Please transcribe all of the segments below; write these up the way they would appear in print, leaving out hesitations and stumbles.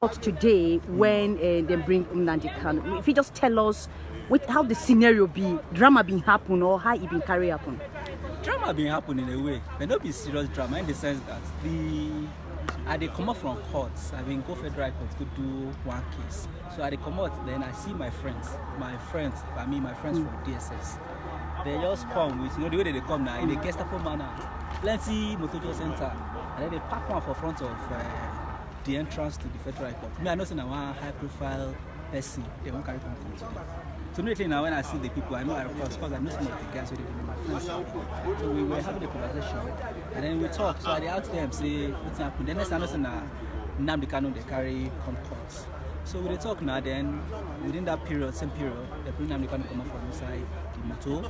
Today when they bring nnamdi Kanu, if you just tell us how the scenario be, drama been happen or how it been carry happen. Drama been happen in a way, but not be serious drama in the sense that they come up from courts. I mean, go federal court to do one case. So they come out, then I see my friends from DSS. They just come with, the way they come now in the Gestapo manner, plenty motor center, and then they pack one for front of the entrance to the federal court. Me, I know say now one high profile person, they won't carry come today. So immediately now when I see the people, I know I cross because I know some of the guys who they my friends. So we were having a conversation and then we talked. So I asked them, say, what's happened? Then next time I know nnamdi Kanu they carry come court. So we talk now, then within that same period, they bring nnamdi Kanu come up from inside the motor,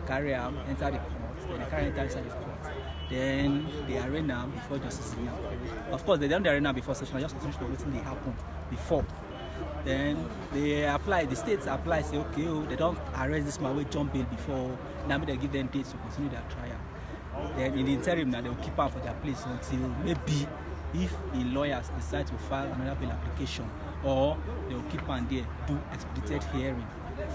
carry him, enter the court, then they carry enter inside the court. Then they arraign them before justice. Of course, they don't arraign them before session, just continue to waiting they happen before. Then the states apply, say, okay, they don't arrest this man with jump bail before, now they give them dates to continue their trial. Then in the interim, now they'll keep out for their place until maybe if the lawyers decide to file another bail application, or they'll keep on there, do expedited hearing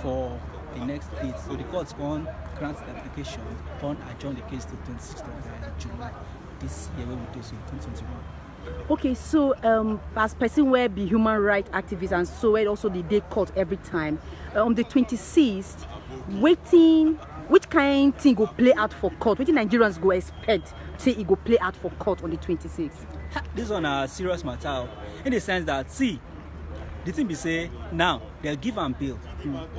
for the next date. So the court's going to grant the application, going to adjourn the case to 26th of July this year, where we do so 2021. Okay, so as person where be human rights activists and so where also the day court every time on the 26th, waiting which kind thing go play out for court? What Nigerians go expect say it go play out for court on the 26th? This one a serious matter in the sense that see the thing be say now they'll give them bail.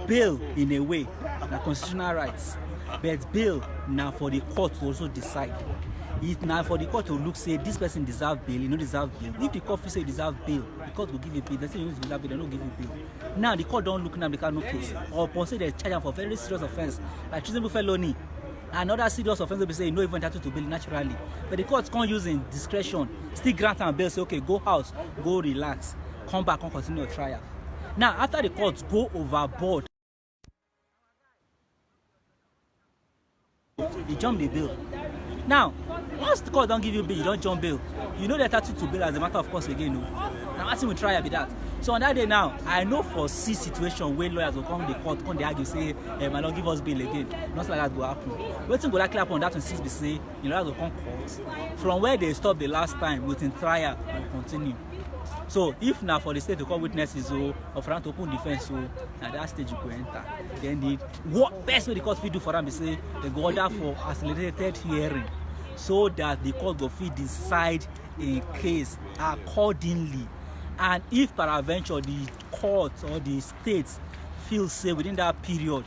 Bail in a way na constitutional rights, but bail now for the court to also decide. It's now for the court to look, say this person deserve bail, you don't deserve bail. If the court say deserve bail, the court will give you bail. They say you deserve bail, they don't give you bail. Now the court don't look now because no case. Or upon say they charge them for very serious offense, like treasonable felony. Another serious offense will be saying no even entitled to bail naturally. But the court can't use in discretion, still grant and bail, say okay, go house, go relax, come back and continue your trial. Now after the courts go overboard, you jump the bail. Now, once the court don't give you bail, you don't jump bail. You know they're entitled to bail as a matter of course again. No? Now, asking we try be that. So on that day now, I know for C situation where lawyers will come to the court, come they argue, say, I don't give us bail again. Nothing like that will happen. Waiting go likely happen on that 26 be say, lawyers will come court. From where they stopped the last time, within trial will continue. So if now for the state to call witnesses or for them to open defense, so at that stage you go enter. Then what best way the court will do for them is say they go order for accelerated hearing so that the court will fit decide a case accordingly. And if peradventure the court or the states feel say within that period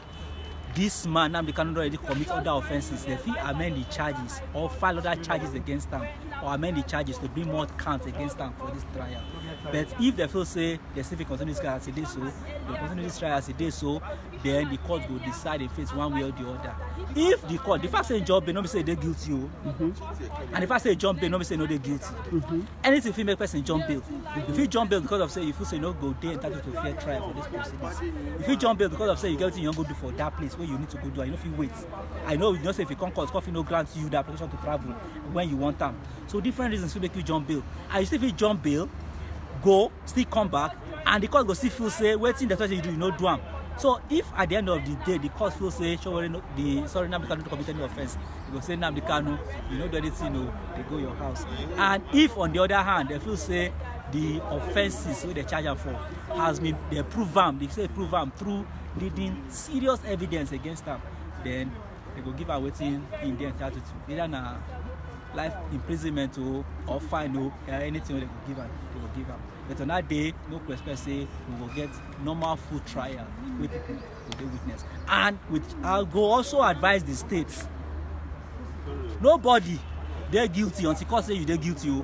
this man nnamdi Kanu already commit other offenses, they feel amend the charges or file other charges against them or amend the charges to bring more counts against them for this trial. But if they feel say they still continue this trial as it is so, they continue this trial as it is so, then the court will decide if it's one way or the other. If the court, the fact say jump bail, no be say they guilty, and if I say jump bail, no be say no they guilty. Anything if you make person jump bail, if you jump bail because of say if you say no go there entitled to a fair trial for this proceedings. If you jump bail because of say you get what you don't go do for that place where you need to go do, and you know if you wait. I know you don't say if you come court, coffee no grant you the application to travel when you want them. So different reasons will make you jump bail. And you still if you jump bail, go, still come back, and the court go still feel say waiting the question you do, you know do them. So if at the end of the day the court feel say nnamdi Kanu to commit any offense, they go say nnamdi Kanu, you know do anything, they go your house. And if on the other hand they feel say the offenses where they charge them for has been they prove them, they say prove them through leading serious evidence against them, then they go give her waiting in their entitled to either na life imprisonment or fine or anything they will give her, they will give her. But on that day, no question say we will get normal full trial with people will be witness. And I'll go also advise the states. Nobody they're guilty until court say you they're guilty.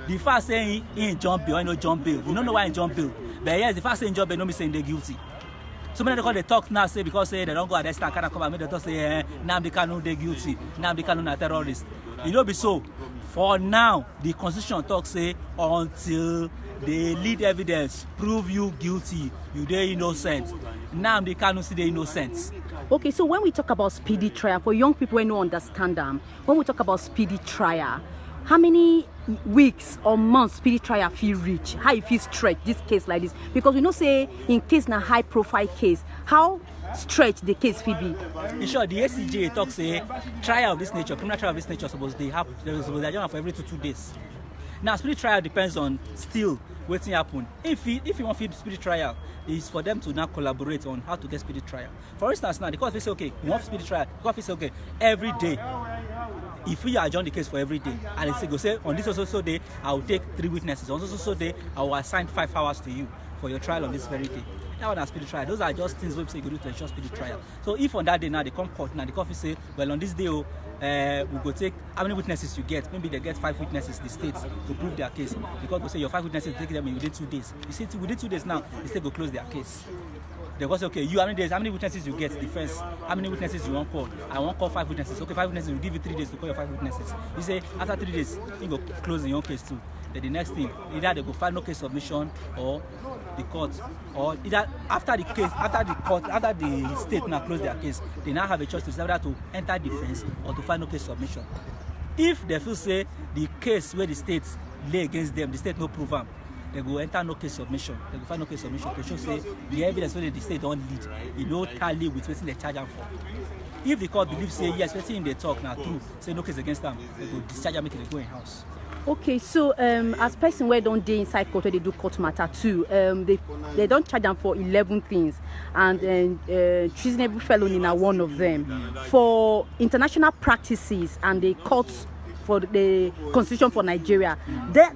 The fact saying he ain't jump bail, I know jump bail. You don't know why he jump bail. But yes, the fact saying jump bail, no me saying they're guilty. So many they talk now say because say they don't go arrest and kind of come and make them say nnamdi Kanu they guilty, nnamdi Kanu na terrorist. You know be so. For now, the constitution talks say until the lead evidence prove you guilty, you dey innocent. Nnamdi Kanu still dey innocent. Okay, so when we talk about speedy trial, for young people who don't understand them, when we talk about speedy trial, how many weeks or months spirit trial feel reach, how you feel stretch this case like this, because we know say in case na high profile case, how stretch the case fit be. In short, the ACJ talks say trial of this nature, criminal trial of this nature, suppose they happen, suppose they adjourn for every 2 days. Now spirit trial depends on still wetin happen. If you want spirit trial, is for them to now collaborate on how to get spirit trial. For instance, now the court will say okay, we want spirit trial. The court will say okay, every day. If we adjourn the case for every day, and they go say on this also day, I will take 3 witnesses. On this also day, I will assign 5 hours to you for your trial on this very day. That one is spirit trial. Those are just things we say you do to ensure spirit trial. So if on that day now they come court, now the court will say, well on this day we go take how many witnesses you get. Maybe they get 5 witnesses, the states, to prove their case. The court will say your 5 witnesses, take them within 2 days. You see within 2 days now, the state will close their case. They go say, okay, you how many days, how many witnesses you get, defense, how many witnesses you want call? I want call 5 witnesses. Okay, 5 witnesses, will give you 3 days to call your 5 witnesses. You say after 3 days, you go close in your case too. Then the next thing, either they go file no case submission or the court, or either after the case, after the court, after the state now close their case, they now have a choice to decide whether to enter defense or to file no case submission. If they feel say the case where the state lay against them, the state no prove them, they go enter no case submission. They go file no case submission to show say the evidence where the state don't lead, you know, tally with what they charge them for. If the court believes say yes, wetin they talk now true, say no case against them, they go discharge them, make it go in house. Okay, so as person where don't dey inside court, where they do court matter too, they don't charge them for 11 things, and treasonable felony na one of them. For international practices and the courts for the constitution for Nigeria,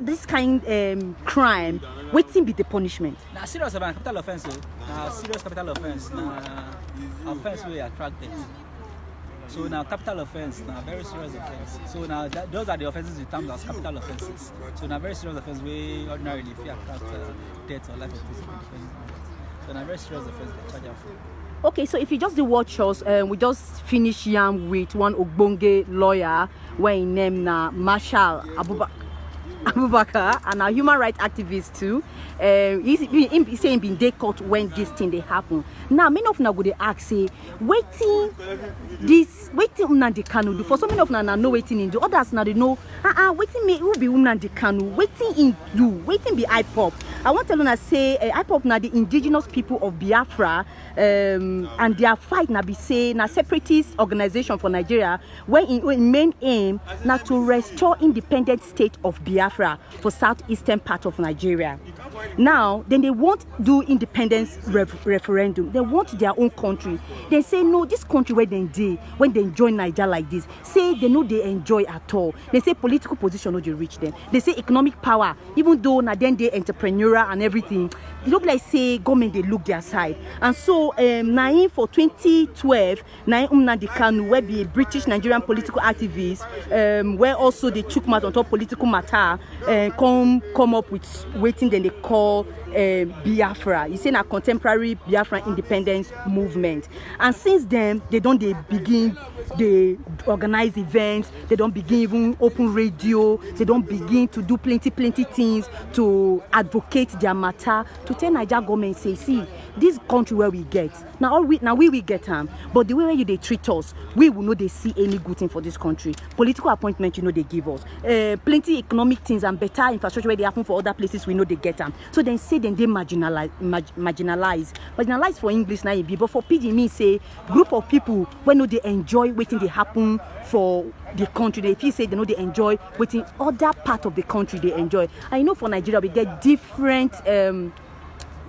this kind crime, wetin be the punishment? Now serious about capital offence, so serious capital offence, offence where attract death. So now capital offence, now very serious offence. So now those are the offences in terms as capital offences. So now very serious offence where ordinarily if you attract death or life imprisonment. So now very serious offence they charge for. Okay, so if you just watch us, we just finish yarn with one Ogbonge lawyer where he named Marshal Abubakar, and a human rights activist too. He saying been day court when this thing they happen. Now many of them go they ask say waiting nnamdi kanu do. For some many of them know waiting in do. Others now they know waiting me who be nnamdi kanu, waiting in do, waiting be IPOP. I want to tell you say IPOP now the indigenous people of Biafra, and their fight now be say na separatist organization for Nigeria where in main aim now to restore independent state of Biafra for southeastern part of Nigeria. Now then they want do independence referendum. They want their own country. They say no, this country where they did when they join Nigeria like this, say they know they enjoy at all. They say political position no they reach them. They say economic power, even though na then they entrepreneurial and everything, it look like say government they look their side. And so now for 2012, nnamdi kanu where be a British Nigerian political activist, where also they took matter on top political matter, come up with waiting then they call Biafra. You see, a contemporary Biafra independence movement. And since then, they begin, they organize events, they don't begin even open radio, they don't begin to do plenty things to advocate their matter, to tell Nigeria government say, see, this country where we get, now we get but the way you they treat us, we will know they see any good thing for this country. Political appointment, you know they give us. Plenty economic things and better infrastructure where they happen for other places, we know they get them. So then say then they marginalize for English now be, but for PG me say group of people when know they enjoy waiting they happen for the country. If you say they know they enjoy waiting other part of the country they enjoy. I know for Nigeria we get different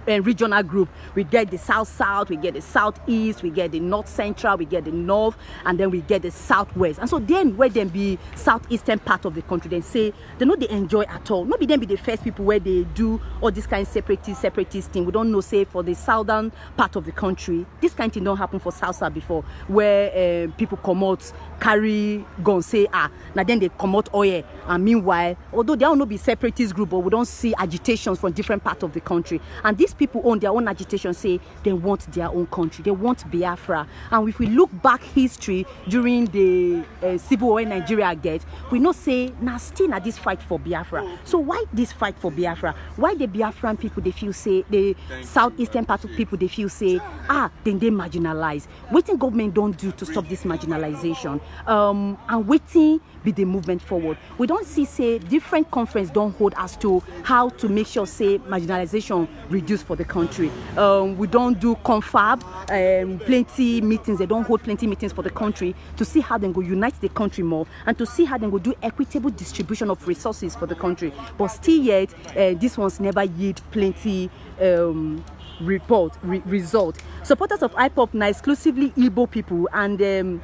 regional group. We get the south, we get the southeast, we get the north central, we get the north, and then we get the southwest. And so then where them be southeastern part of the country, they say they know they enjoy at all. Maybe them be the first people where they do all this kind of separatist thing. We don't know say for the southern part of the country, this kind of thing don't happen for south before, where people come out carry gun say now then they come out oil, and meanwhile although they don't know be separatist group, but we don't see agitations from different parts of the country. And this these people own their own agitation, say they want their own country, they want Biafra. And if we look back history during the civil war in Nigeria get, we know say now still na this fight for Biafra. So why this fight for Biafra? Why the Biafran people they feel say, the southeastern part of people they feel say, then they marginalize. Waiting government don't do to stop this marginalization. And waiting be the movement forward. We don't see say different conference don't hold as to how to make sure say marginalization reduce for the country. We don't do confab, plenty meetings. They don't hold plenty meetings for the country to see how they go unite the country more and to see how they go do equitable distribution of resources for the country. But still yet, this one's never yield plenty result. Supporters of IPOP now exclusively Igbo people, and then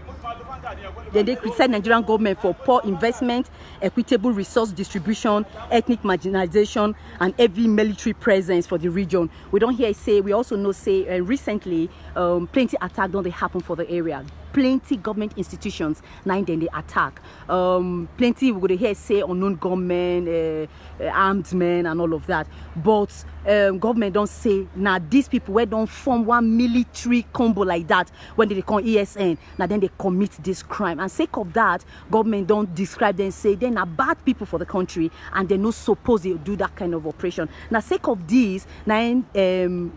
they criticize Nigerian government for poor investment, equitable resource distribution, ethnic marginalization, and heavy military presence for the region. We don't hear say, we also know say recently plenty attack don't they happen for the area. Plenty government institutions now then they attack. Plenty we could hear say unknown gunmen, armed men and all of that. But government don't say now these people where don't form one military combo like that when they call ESN, now then they commit this crime. And sake of that, government don't describe them say they're not bad people for the country and they're not supposed to do that kind of operation. Now sake of this, now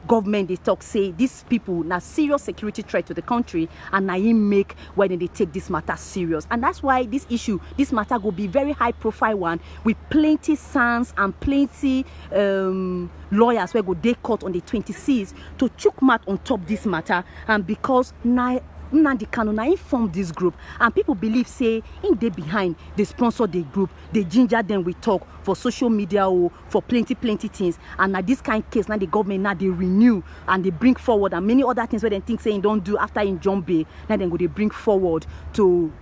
government they talk say these people now serious security threat to the country and now make when they take this matter serious. And that's why this matter will be very high profile one with plenty sons and plenty lawyers where go they court on the 26th to chook mat on top this matter. And because nnamdi kanu na inform this group and people believe say in they behind they sponsor the group, they ginger them we talk for social media or for plenty things. And now this kind of case now the government now they renew and they bring forward and many other things where they think saying don't do after in John Bay, now then go they bring forward to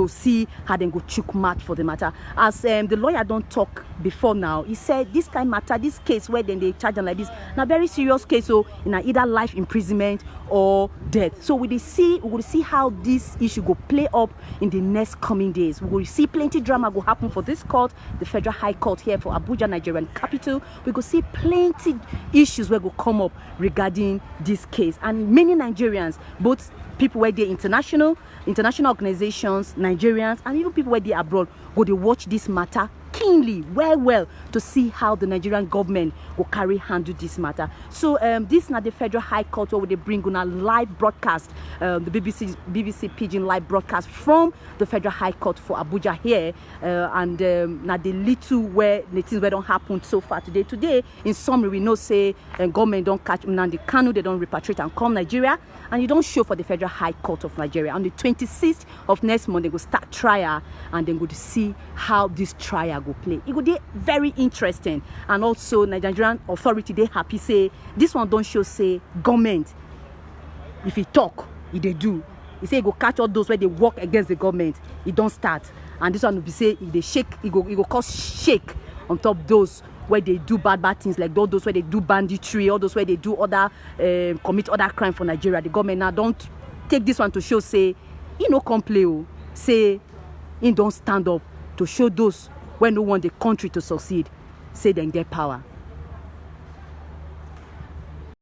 see how they go chook mat for the matter. As the lawyer don't talk before now, he said this kind of matter, this case where then they charge them like this, now very serious case, so in either life imprisonment or death. So we will see how this issue go play up in the next coming days. We will see plenty drama go happen for this court, the Federal High Court here for Abuja, Nigerian capital. We go see plenty issues where go come up regarding this case, and many Nigerians, both people where they international organizations, Nigerians, and even people where they abroad, go they watch this matter keenly, well, to see how the Nigerian government will handle this matter. So this is not the Federal High Court where they bring on a live broadcast, the BBC Pidgin live broadcast from the Federal High Court for Abuja here, and now the little where the things where don't happen so far today. Today, in summary, we know say government don't catch nnamdi kanu, they don't repatriate and come Nigeria, and you don't show for the Federal High Court of Nigeria. On the 26th of next month, they go start trial, and then go to see how this trial go play. It go be very interesting, and also Nigerian authority they happy say this one don't show say government if he talk if they do. He say he go catch all those where they work against the government. He don't start, and this one will be say if they shake, he go cause shake on top those where they do bad things, like those where they do banditry, all those where they do other commit other crime for Nigeria. The government now don't take this one to show say he no complain, say he don't stand up to show those when no want the country to succeed, say then get power.